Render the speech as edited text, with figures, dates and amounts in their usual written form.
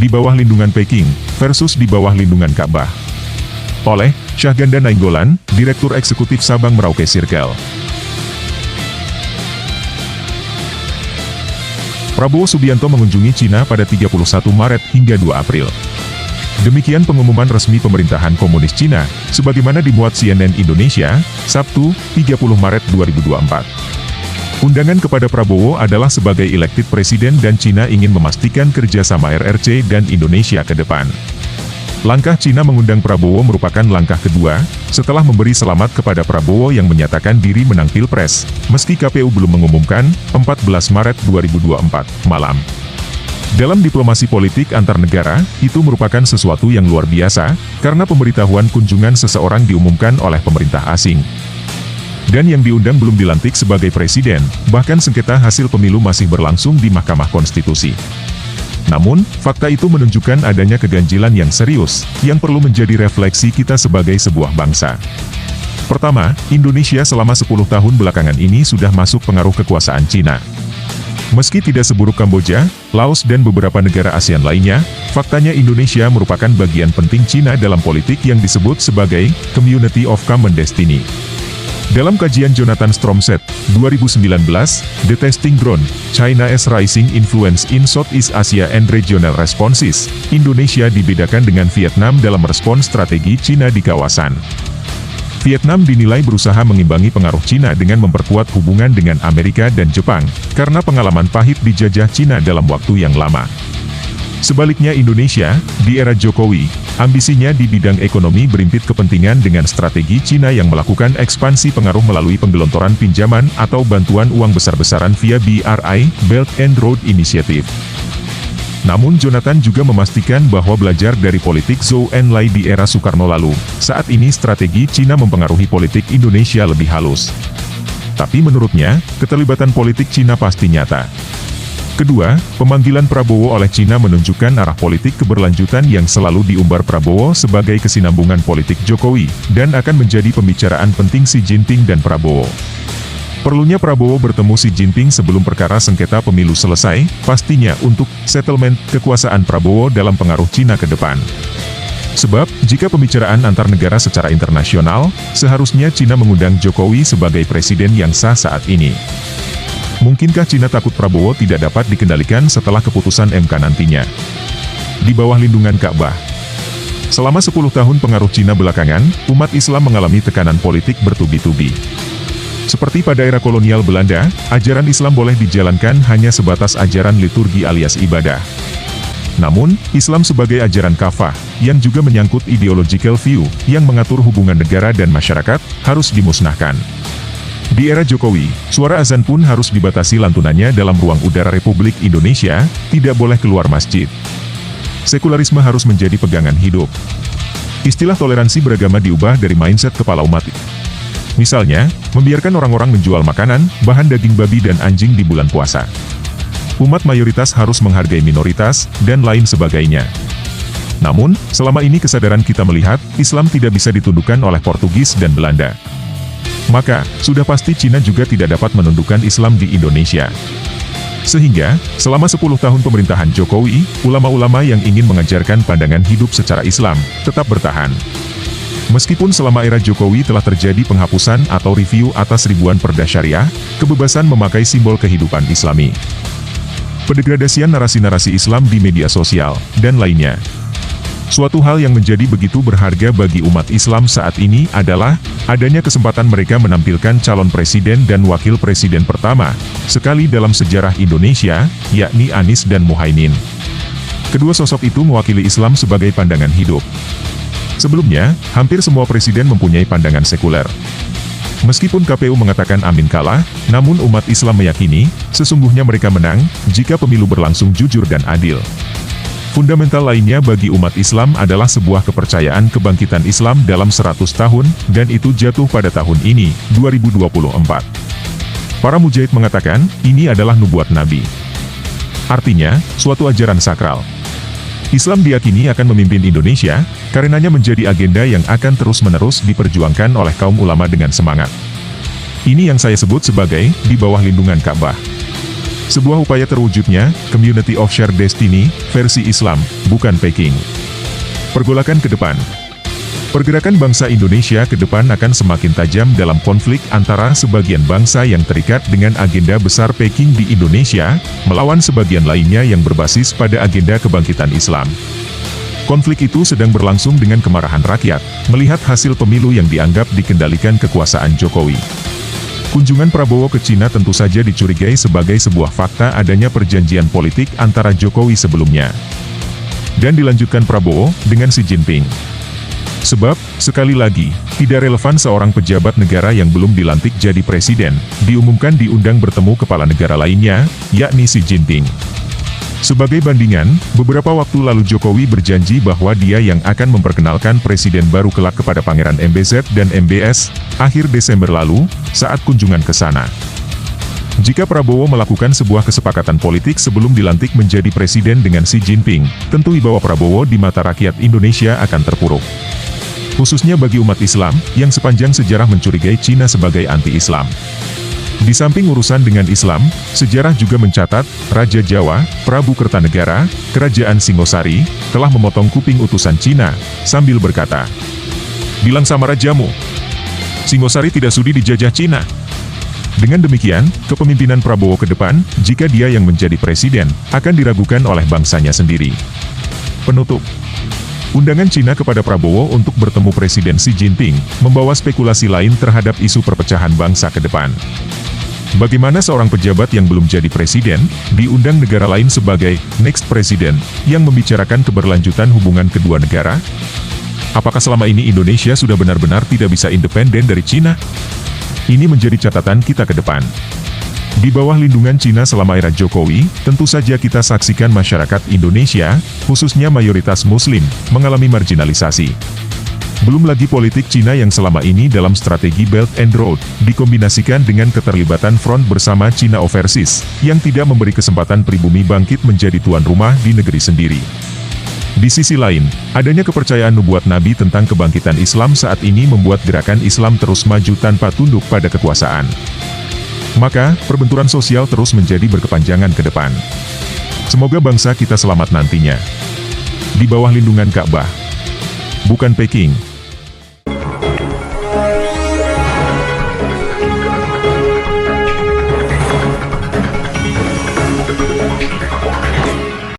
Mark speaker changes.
Speaker 1: di bawah lindungan Peking versus di bawah lindungan Ka'bah. Oleh Syahganda Nainggolan, Direktur Eksekutif Sabang Merauke Circle. Prabowo Subianto mengunjungi Cina pada 31 Maret hingga 2 April. Demikian pengumuman resmi pemerintahan komunis Cina, sebagaimana dimuat CNN Indonesia, Sabtu, 30 Maret 2024. Undangan kepada Prabowo adalah sebagai elected presiden dan Cina ingin memastikan kerjasama RRC dan Indonesia ke depan. Langkah Cina mengundang Prabowo merupakan langkah kedua, setelah memberi selamat kepada Prabowo yang menyatakan diri menang Pilpres, meski KPU belum mengumumkan, 14 Maret 2024, malam. Dalam diplomasi politik antar negara, itu merupakan sesuatu yang luar biasa, karena pemberitahuan kunjungan seseorang diumumkan oleh pemerintah asing. Dan yang diundang belum dilantik sebagai presiden, bahkan sengketa hasil pemilu masih berlangsung di Mahkamah Konstitusi. Namun, fakta itu menunjukkan adanya keganjilan yang serius, yang perlu menjadi refleksi kita sebagai sebuah bangsa. Pertama, Indonesia selama 10 tahun belakangan ini sudah masuk pengaruh kekuasaan Cina. Meski tidak seburuk Kamboja, Laos dan beberapa negara ASEAN lainnya, faktanya Indonesia merupakan bagian penting Cina dalam politik yang disebut sebagai Community of Common Destiny. Dalam kajian Jonathan Stromset, 2019, The Testing Ground, China's Rising Influence in Southeast Asia and Regional Responses, Indonesia dibedakan dengan Vietnam dalam respon strategi Cina di kawasan. Vietnam dinilai berusaha mengimbangi pengaruh Cina dengan memperkuat hubungan dengan Amerika dan Jepang, karena pengalaman pahit dijajah Cina dalam waktu yang lama. Sebaliknya Indonesia, di era Jokowi, ambisinya di bidang ekonomi berimpit kepentingan dengan strategi Cina yang melakukan ekspansi pengaruh melalui penggelontoran pinjaman atau bantuan uang besar-besaran via BRI, Belt and Road Initiative. Namun Jonathan juga memastikan bahwa belajar dari politik Zhou Enlai di era Soekarno lalu, saat ini strategi Cina mempengaruhi politik Indonesia lebih halus. Tapi menurutnya, keterlibatan politik Cina pasti nyata. Kedua, pemanggilan Prabowo oleh Cina menunjukkan arah politik keberlanjutan yang selalu diumbar Prabowo sebagai kesinambungan politik Jokowi, dan akan menjadi pembicaraan penting Xi Jinping dan Prabowo. Perlunya Prabowo bertemu Xi Jinping sebelum perkara sengketa pemilu selesai, pastinya untuk settlement kekuasaan Prabowo dalam pengaruh Cina ke depan. Sebab, jika pembicaraan antar negara secara internasional, seharusnya Cina mengundang Jokowi sebagai presiden yang sah saat ini. Mungkinkah Cina takut Prabowo tidak dapat dikendalikan setelah keputusan MK nantinya? Di bawah lindungan Ka'bah. Selama 10 tahun pengaruh Cina belakangan, umat Islam mengalami tekanan politik bertubi-tubi. Seperti pada era kolonial Belanda, ajaran Islam boleh dijalankan hanya sebatas ajaran liturgi alias ibadah. Namun, Islam sebagai ajaran kafah, yang juga menyangkut ideological view, yang mengatur hubungan negara dan masyarakat, harus dimusnahkan. Di era Jokowi, suara azan pun harus dibatasi lantunannya dalam ruang udara Republik Indonesia, tidak boleh keluar masjid. Sekularisme harus menjadi pegangan hidup. Istilah toleransi beragama diubah dari mindset kepala umat. Misalnya, membiarkan orang-orang menjual makanan, bahan daging babi dan anjing di bulan puasa. Umat mayoritas harus menghargai minoritas, dan lain sebagainya. Namun, selama ini kesadaran kita melihat, Islam tidak bisa ditundukkan oleh Portugis dan Belanda. Maka, sudah pasti Cina juga tidak dapat menundukkan Islam di Indonesia. Sehingga, selama 10 tahun pemerintahan Jokowi, ulama-ulama yang ingin mengajarkan pandangan hidup secara Islam, tetap bertahan. Meskipun selama era Jokowi telah terjadi penghapusan atau review atas ribuan perda syariah, kebebasan memakai simbol kehidupan Islami, pendegradasian narasi-narasi Islam di media sosial, dan lainnya. Suatu hal yang menjadi begitu berharga bagi umat Islam saat ini adalah adanya kesempatan mereka menampilkan calon presiden dan wakil presiden pertama sekali dalam sejarah Indonesia, yakni Anies dan Muhaimin. Kedua sosok itu mewakili Islam sebagai pandangan hidup. Sebelumnya, hampir semua presiden mempunyai pandangan sekuler. Meskipun KPU mengatakan amin kalah, namun umat Islam meyakini, sesungguhnya mereka menang, jika pemilu berlangsung jujur dan adil. Fundamental lainnya bagi umat Islam adalah sebuah kepercayaan kebangkitan Islam dalam 100 tahun, dan itu jatuh pada tahun ini, 2024. Para mujahid mengatakan, ini adalah nubuat Nabi. Artinya, suatu ajaran sakral. Islam diyakini akan memimpin Indonesia, karenanya menjadi agenda yang akan terus-menerus diperjuangkan oleh kaum ulama dengan semangat. Ini yang saya sebut sebagai, di bawah lindungan Ka'bah. Sebuah upaya terwujudnya Community of Shared Destiny versi Islam, bukan Peking. Pergolakan ke depan. Pergerakan bangsa Indonesia ke depan akan semakin tajam dalam konflik antara sebagian bangsa yang terikat dengan agenda besar Peking di Indonesia, melawan sebagian lainnya yang berbasis pada agenda kebangkitan Islam. Konflik itu sedang berlangsung dengan kemarahan rakyat, melihat hasil pemilu yang dianggap dikendalikan kekuasaan Jokowi. Kunjungan Prabowo ke Cina tentu saja dicurigai sebagai sebuah fakta adanya perjanjian politik antara Jokowi sebelumnya. Dan dilanjutkan Prabowo dengan Xi Jinping. Sebab, sekali lagi, tidak relevan seorang pejabat negara yang belum dilantik jadi presiden, diumumkan diundang bertemu kepala negara lainnya, yakni Xi Jinping. Sebagai bandingan, beberapa waktu lalu Jokowi berjanji bahwa dia yang akan memperkenalkan presiden baru kelak kepada Pangeran MBZ dan MBS, akhir Desember lalu, saat kunjungan ke sana. Jika Prabowo melakukan sebuah kesepakatan politik sebelum dilantik menjadi presiden dengan Xi Jinping, tentu wibawa Prabowo di mata rakyat Indonesia akan terpuruk. Khususnya bagi umat Islam, yang sepanjang sejarah mencurigai Cina sebagai anti-Islam. Di samping urusan dengan Islam, sejarah juga mencatat, Raja Jawa, Prabu Kertanegara, Kerajaan Singosari, telah memotong kuping utusan Cina, sambil berkata, "Bilang sama rajamu, Singosari tidak sudi dijajah Cina." Dengan demikian, kepemimpinan Prabowo ke depan, jika dia yang menjadi presiden, akan diragukan oleh bangsanya sendiri. Penutup. Undangan Cina kepada Prabowo untuk bertemu Presiden Xi Jinping, membawa spekulasi lain terhadap isu perpecahan bangsa ke depan. Bagaimana seorang pejabat yang belum jadi presiden, diundang negara lain sebagai next president, yang membicarakan keberlanjutan hubungan kedua negara? Apakah selama ini Indonesia sudah benar-benar tidak bisa independen dari Cina? Ini menjadi catatan kita ke depan. Di bawah lindungan Cina selama era Jokowi, tentu saja kita saksikan masyarakat Indonesia, khususnya mayoritas Muslim, mengalami marginalisasi. Belum lagi politik Cina yang selama ini dalam strategi Belt and Road, dikombinasikan dengan keterlibatan front bersama Cina Overseas, yang tidak memberi kesempatan pribumi bangkit menjadi tuan rumah di negeri sendiri. Di sisi lain, adanya kepercayaan nubuat Nabi tentang kebangkitan Islam saat ini membuat gerakan Islam terus maju tanpa tunduk pada kekuasaan. Maka, perbenturan sosial terus menjadi berkepanjangan ke depan. Semoga bangsa kita selamat nantinya. Di bawah lindungan Ka'bah. Bukan Peking.